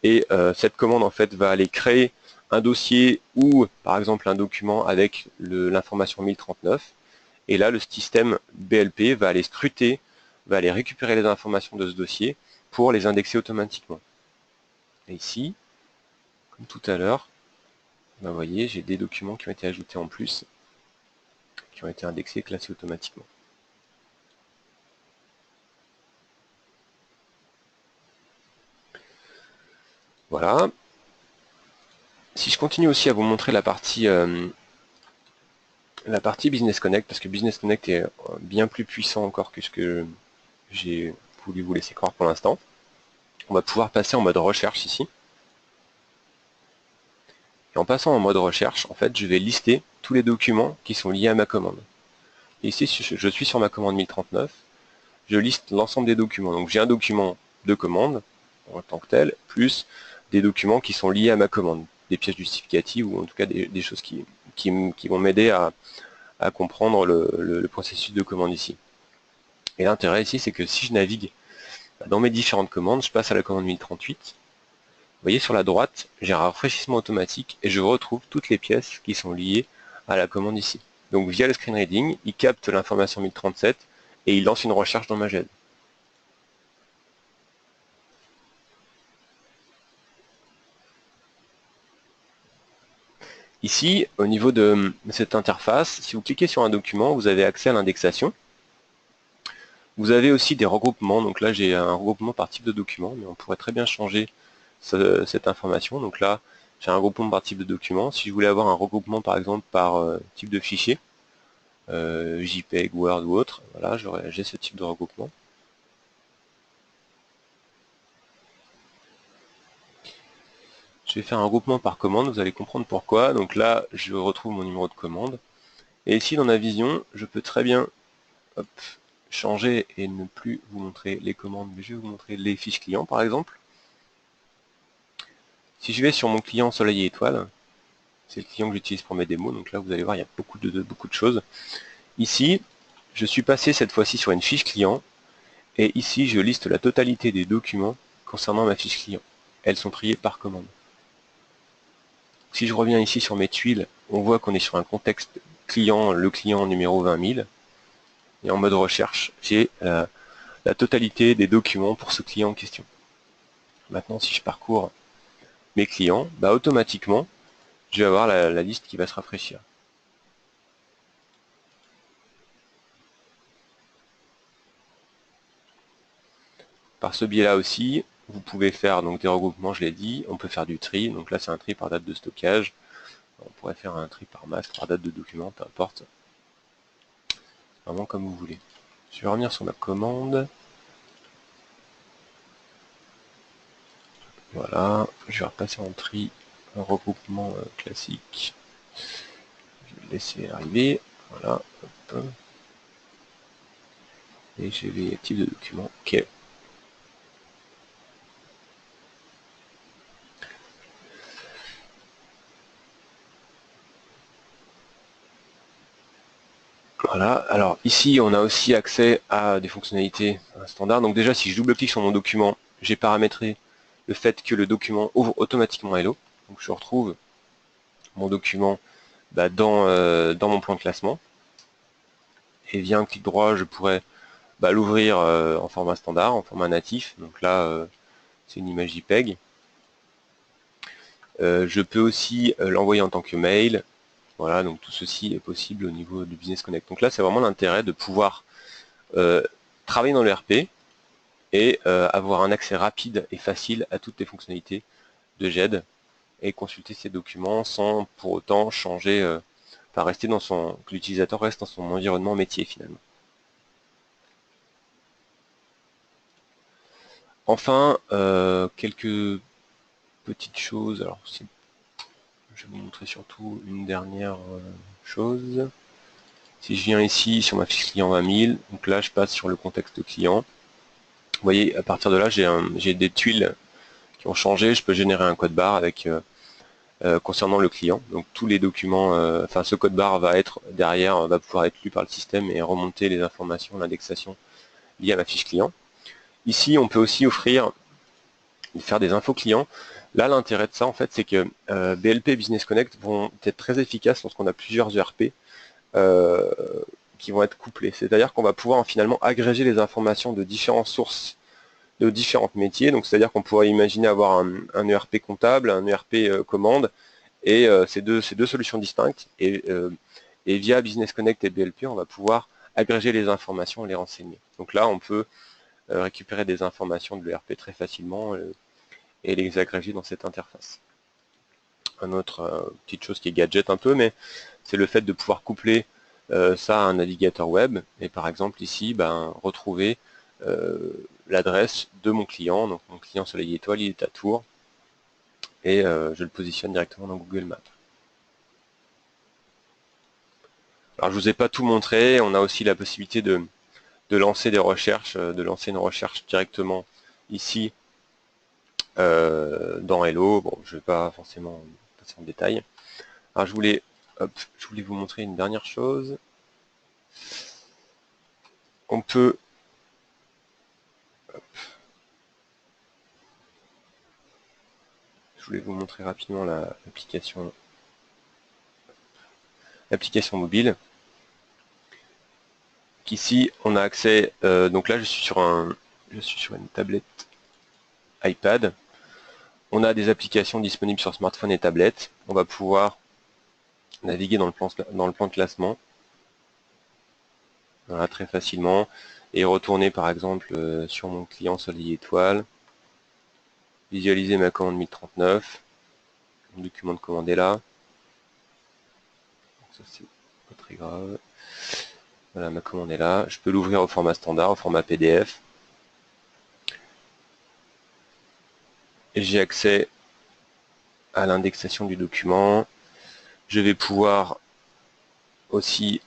et cette commande, en fait, va aller créer un dossier ou, par exemple, un document avec l'information 1039, et là, le système BLP va aller scruter, va aller récupérer les informations de ce dossier pour les indexer automatiquement. Et ici, comme tout à l'heure, vous voyez, j'ai des documents qui ont été ajoutés en plus, qui ont été indexés et classés automatiquement. Voilà. Si je continue aussi à vous montrer la partie Business Connect, parce que Business Connect est bien plus puissant encore que ce que j'ai voulu vous laisser croire pour l'instant. On va pouvoir passer en mode recherche ici. Et en passant en mode recherche, en fait, je vais lister tous les documents qui sont liés à ma commande. Et ici, je suis sur ma commande 1039, je liste l'ensemble des documents. Donc j'ai un document de commande en tant que tel, plus des documents qui sont liés à ma commande, des pièces justificatives ou en tout cas des choses qui vont m'aider à comprendre le processus de commande ici. Et l'intérêt ici, c'est que si je navigue dans mes différentes commandes, je passe à la commande 1038. Vous voyez sur la droite, j'ai un rafraîchissement automatique et je retrouve toutes les pièces qui sont liées à la commande ici. Donc via le screen reading, il capte l'information 1037 et il lance une recherche dans ma GED. Ici, au niveau de cette interface, si vous cliquez sur un document, vous avez accès à l'indexation. Vous avez aussi des regroupements. Donc là, j'ai un regroupement par type de document, mais on pourrait très bien changer cette information. Donc là, j'ai un regroupement par type de document. Si je voulais avoir un regroupement, par exemple, par type de fichier, JPEG, Word ou autre, voilà, j'ai ce type de regroupement. Je vais faire un regroupement par commande, vous allez comprendre pourquoi. Donc là, je retrouve mon numéro de commande. Et ici, dans la vision, je peux très bien hop, changer et ne plus vous montrer les commandes, mais je vais vous montrer les fiches clients, par exemple. Si je vais sur mon client Soleil et Étoile, c'est le client que j'utilise pour mes démos, donc là, vous allez voir, il y a beaucoup de choses. Ici, je suis passé cette fois-ci sur une fiche client, et ici, je liste la totalité des documents concernant ma fiche client. Elles sont triées par commande. Si je reviens ici sur mes tuiles, on voit qu'on est sur un contexte client, le client numéro 20 000. Et en mode recherche, j'ai la totalité des documents pour ce client en question. Maintenant, si je parcours mes clients, bah, automatiquement, je vais avoir la liste qui va se rafraîchir. Par ce biais-là aussi, vous pouvez faire donc des regroupements, je l'ai dit, on peut faire du tri, donc là c'est un tri par date de stockage, on pourrait faire un tri par masse, par date de document, peu importe, vraiment comme vous voulez. Je vais revenir sur ma commande. Voilà, je vais repasser en tri, un regroupement classique. Je vais le laisser arriver, voilà, hop. Et j'ai les types de documents, ok. Voilà, alors ici on a aussi accès à des fonctionnalités standards. Donc déjà si je double-clique sur mon document, j'ai paramétré le fait que le document ouvre automatiquement Hello. Donc je retrouve mon document dans mon plan de classement. Et via un clic droit, je pourrais l'ouvrir en format standard, en format natif. Donc là, c'est une image JPEG. Je peux aussi l'envoyer en tant que mail. Voilà, donc tout ceci est possible au niveau du Business Connect. Donc là, c'est vraiment l'intérêt de pouvoir travailler dans le RP et avoir un accès rapide et facile à toutes les fonctionnalités de GED et consulter ces documents sans pour autant changer, rester dans que l'utilisateur reste dans son environnement métier finalement. Enfin, quelques petites choses. Alors, je vais vous montrer surtout une dernière chose. Si je viens ici sur ma fiche client 20 000, donc là je passe sur le contexte client. Vous voyez, à partir de là, j'ai des tuiles qui ont changé. Je peux générer un code barre avec concernant le client. Donc tous les documents, ce code barre va être derrière, va pouvoir être lu par le système et remonter les informations, l'indexation liée à ma fiche client. Ici, on peut aussi faire des infos clients. Là, l'intérêt de ça, en fait, c'est que BLP et Business Connect vont être très efficaces lorsqu'on a plusieurs ERP qui vont être couplés. C'est-à-dire qu'on va pouvoir finalement agréger les informations de différentes sources, de différents métiers. Donc, c'est-à-dire qu'on pourrait imaginer avoir un ERP comptable, un ERP commande, et ces deux solutions distinctes. Et via Business Connect et BLP, on va pouvoir agréger les informations et les renseigner. Donc là, on peut récupérer des informations de l'ERP très facilement et les agréger dans cette interface. Un autre petite chose qui est gadget un peu, mais c'est le fait de pouvoir coupler ça à un navigateur web et par exemple ici retrouver l'adresse de mon client. Donc mon client Soleil et Étoile, il est à Tours et je le positionne directement dans Google Maps. Alors je vous ai pas tout montré, on a aussi la possibilité de lancer des recherches, de lancer une recherche directement ici dans Hello. Bon, je ne vais pas forcément passer en détail. Alors je voulais vous montrer une dernière chose. On peut je voulais vous montrer rapidement l'application mobile. Ici, on a accès. Donc là, je suis sur une tablette iPad. On a des applications disponibles sur smartphone et tablette. On va pouvoir naviguer dans le plan de classement, voilà, très facilement, et retourner par exemple sur mon client Soleil Étoile, visualiser ma commande 1039, mon document de commande est là, donc ça c'est pas très grave, voilà, ma commande est là, je peux l'ouvrir au format standard, au format PDF, et j'ai accès à l'indexation du document. Je vais pouvoir aussi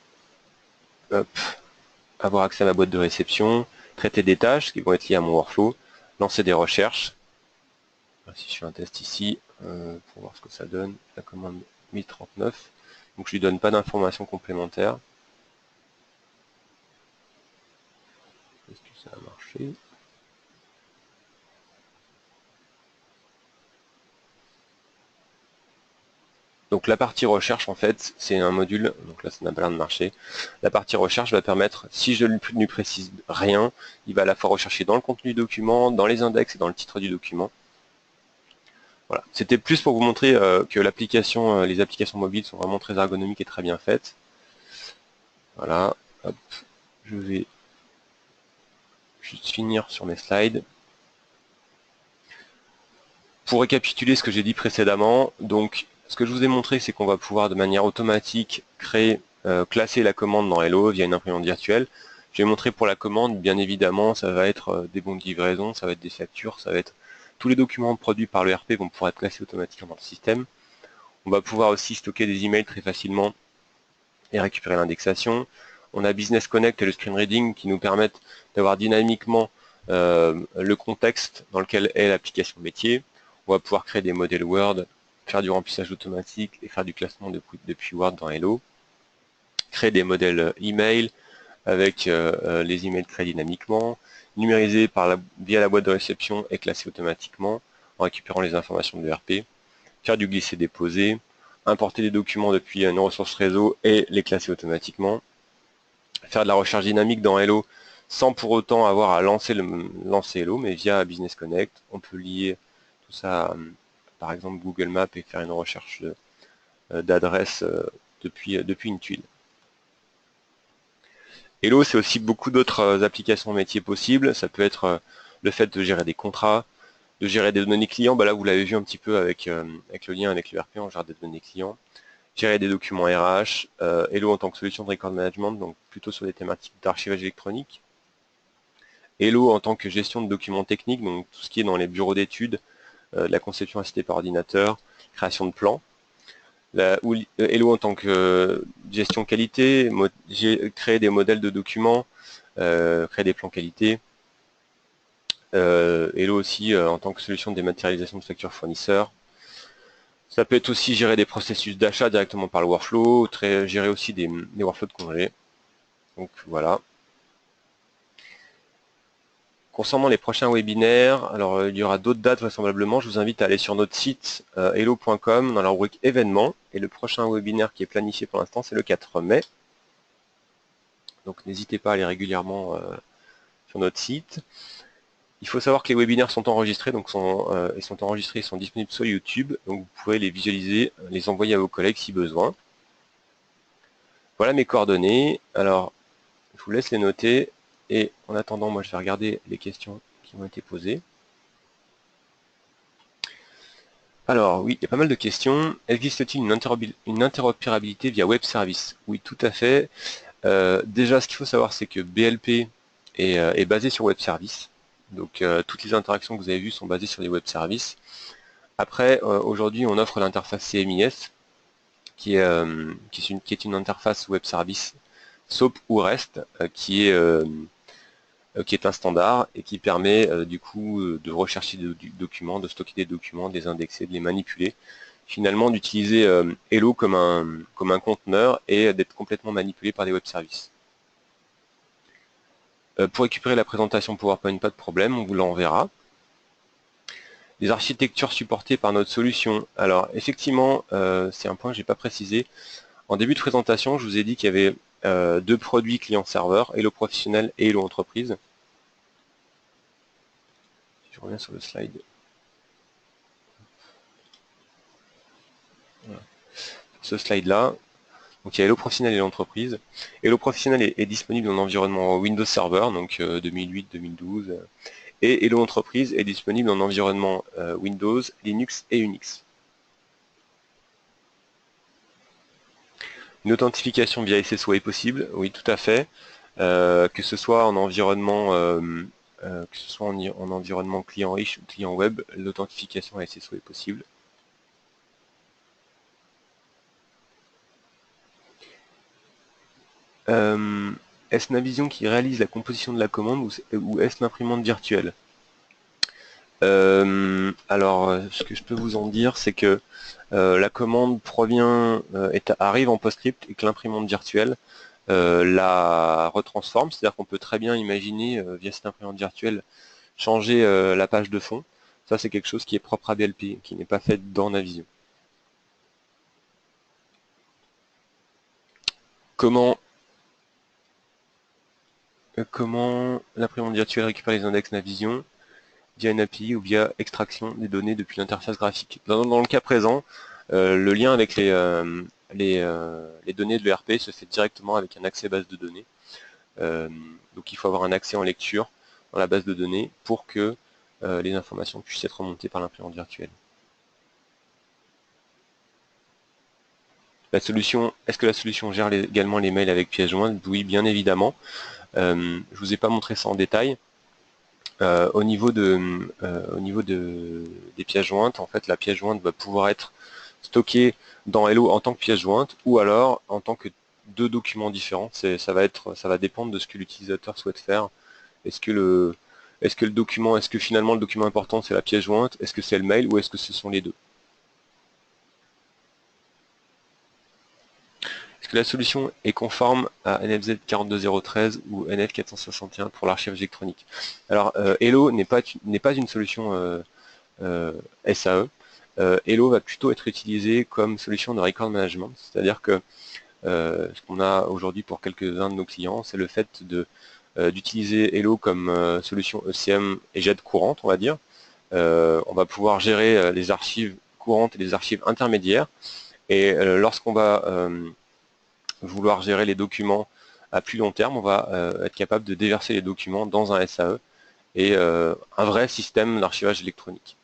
avoir accès à ma boîte de réception, traiter des tâches qui vont être liées à mon workflow, lancer des recherches. Si je fais un test ici, pour voir ce que ça donne, la commande 1039, donc je lui donne pas d'informations complémentaires. Est-ce que ça a marché? Donc la partie recherche, en fait, c'est un module, donc là ça n'a pas l'air de marcher. La partie recherche va permettre, si je ne lui précise rien, il va à la fois rechercher dans le contenu du document, dans les index et dans le titre du document. Voilà. C'était plus pour vous montrer que l'application, les applications mobiles sont vraiment très ergonomiques et très bien faites. Voilà. Hop. Je vais juste finir sur mes slides. Pour récapituler ce que j'ai dit précédemment, donc ce que je vous ai montré, c'est qu'on va pouvoir de manière automatique créer, classer la commande dans Hello via une imprimante virtuelle. J'ai montré pour la commande, bien évidemment, ça va être des bons de livraison, ça va être des factures, ça va être tous les documents produits par le RP vont pouvoir être classés automatiquement dans le système. On va pouvoir aussi stocker des emails très facilement et récupérer l'indexation. On a Business Connect et le Screen Reading qui nous permettent d'avoir dynamiquement le contexte dans lequel est l'application métier. On va pouvoir créer des modèles Word, faire du remplissage automatique et faire du classement depuis Word dans Hello. Créer des modèles email avec les emails créés dynamiquement, numériser via la boîte de réception et classer automatiquement en récupérant les informations de l'ERP, faire du glisser-déposer, importer des documents depuis une ressource réseau et les classer automatiquement, faire de la recherche dynamique dans Hello sans pour autant avoir à lancer Hello, mais via Business Connect, on peut lier tout ça à, par exemple Google Maps et faire une recherche d'adresse depuis une tuile. Hello, c'est aussi beaucoup d'autres applications métiers possibles. Ça peut être le fait de gérer des contrats, de gérer des données clients. Bah là, vous l'avez vu un petit peu avec le lien avec l'ERP, on gère des données clients. Gérer des documents RH, Hello en tant que solution de record management, donc plutôt sur des thématiques d'archivage électronique. Hello en tant que gestion de documents techniques, donc tout ce qui est dans les bureaux d'études, la conception assistée par ordinateur, création de plans. Hello en tant que gestion qualité, créer des modèles de documents, créer des plans qualité. Hello aussi en tant que solution de dématérialisation de factures fournisseurs. Ça peut être aussi gérer des processus d'achat directement par le workflow, gérer aussi des workflows de congé. Donc voilà. Concernant les prochains webinaires, alors il y aura d'autres dates vraisemblablement. Je vous invite à aller sur notre site hello.com dans la rubrique événements. Et le prochain webinaire qui est planifié pour l'instant, c'est le 4 mai. Donc n'hésitez pas à aller régulièrement sur notre site. Il faut savoir que les webinaires sont enregistrés, donc ils sont enregistrés, ils sont disponibles sur YouTube, donc vous pouvez les visualiser, les envoyer à vos collègues si besoin. Voilà mes coordonnées. Alors, je vous laisse les noter. Et en attendant, moi je vais regarder les questions qui m'ont été posées. Alors oui, il y a pas mal de questions. Existe-t-il une interopérabilité via web service? Oui, tout à fait. Déjà, ce qu'il faut savoir, c'est que BLP est basé sur web service. Donc toutes les interactions que vous avez vues sont basées sur les web services. Après, aujourd'hui, on offre l'interface CMIS, qui est une interface web service SOAP ou REST, qui est un standard et qui permet du coup de rechercher des documents, de stocker des documents, de les indexer, de les manipuler. Finalement, d'utiliser Hello comme un conteneur et d'être complètement manipulé par des web services. Pour récupérer la présentation PowerPoint, pas de problème, on vous l'enverra. Les architectures supportées par notre solution. Alors effectivement, c'est un point que je n'ai pas précisé. En début de présentation, je vous ai dit qu'il y avait deux produits client-serveur, Hello Professionnel et Hello Entreprise. Si je reviens sur le slide. Voilà. ce slide-là. Donc il y a Hello Professionnel et l'entreprise. Hello Professionnel est disponible en environnement Windows Server, donc 2008-2012. Et Hello Entreprise est disponible en environnement Windows, Linux et Unix. Une authentification via SSO est possible, oui tout à fait. Que ce soit en environnement environnement client riche ou client web, l'authentification à SSO est possible. Est-ce Navision qui réalise la composition de la commande ou est-ce l'imprimante virtuelle? Alors, ce que je peux vous en dire, c'est que la commande arrive en PostScript et que l'imprimante virtuelle la retransforme, c'est-à-dire qu'on peut très bien imaginer, via cette imprimante virtuelle, changer la page de fond. Ça, c'est quelque chose qui est propre à BLP, qui n'est pas fait dans Navision. Comment l'imprimante virtuelle récupère les index Navision? Via une API ou via extraction des données depuis l'interface graphique. Dans le cas présent, le lien avec les données de l'ERP se fait directement avec un accès base de données. Donc il faut avoir un accès en lecture dans la base de données pour que les informations puissent être remontées par l'imprimante virtuelle. La solution, est-ce que la solution gère également les mails avec pièces jointes? Oui, bien évidemment. Je ne vous ai pas montré ça en détail. Au niveau des pièces jointes, en fait, la pièce jointe va pouvoir être stockée dans Hello en tant que pièce jointe ou alors en tant que deux documents différents. Ça va dépendre de ce que l'utilisateur souhaite faire. Est-ce que finalement le document important c'est la pièce jointe? Est-ce que c'est le mail ou est-ce que ce sont les deux? Est-ce que la solution est conforme à NFZ 42013 ou NF 461 pour l'archivage électronique? Alors, Hello n'est pas une solution SAE. Hello va plutôt être utilisé comme solution de record management, c'est-à-dire que ce qu'on a aujourd'hui pour quelques-uns de nos clients, c'est le fait d'utiliser Hello comme solution ECM et JET courante, on va dire. On va pouvoir gérer les archives courantes et les archives intermédiaires. Et lorsqu'on va vouloir gérer les documents à plus long terme, on va être capable de déverser les documents dans un SAE et un vrai système d'archivage électronique.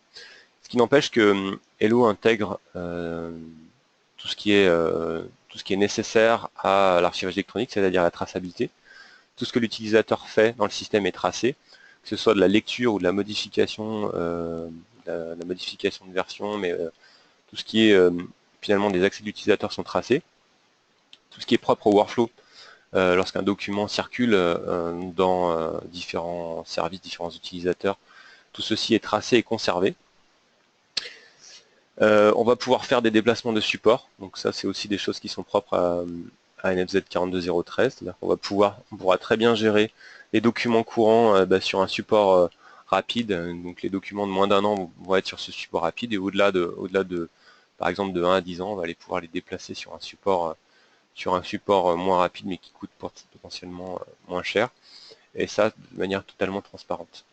Ce qui n'empêche que Hello intègre tout ce qui est nécessaire à l'archivage électronique, c'est-à-dire la traçabilité. Tout ce que l'utilisateur fait dans le système est tracé, que ce soit de la lecture ou de la modification, de version, mais tout ce qui est finalement des accès d'utilisateur sont tracés. Tout ce qui est propre au workflow, lorsqu'un document circule dans différents services, différents utilisateurs, tout ceci est tracé et conservé. On va pouvoir faire des déplacements de support, donc ça c'est aussi des choses qui sont propres à NFZ 42013, c'est-à-dire qu'on pourra très bien gérer les documents courants sur un support rapide, donc les documents de moins d'1 an vont être sur ce support rapide, et au-delà de par exemple de 1 à 10 ans, on va pouvoir les déplacer sur un support moins rapide mais qui coûte potentiellement moins cher, et ça de manière totalement transparente.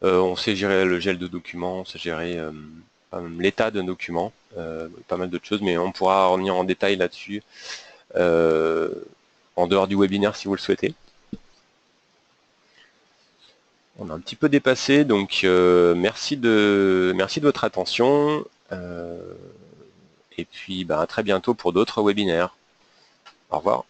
On sait gérer le gel de documents, on sait gérer l'état d'un document, pas mal d'autres choses, mais on pourra revenir en détail là-dessus en dehors du webinaire si vous le souhaitez. On a un petit peu dépassé, donc merci de votre attention, et puis à très bientôt pour d'autres webinaires. Au revoir.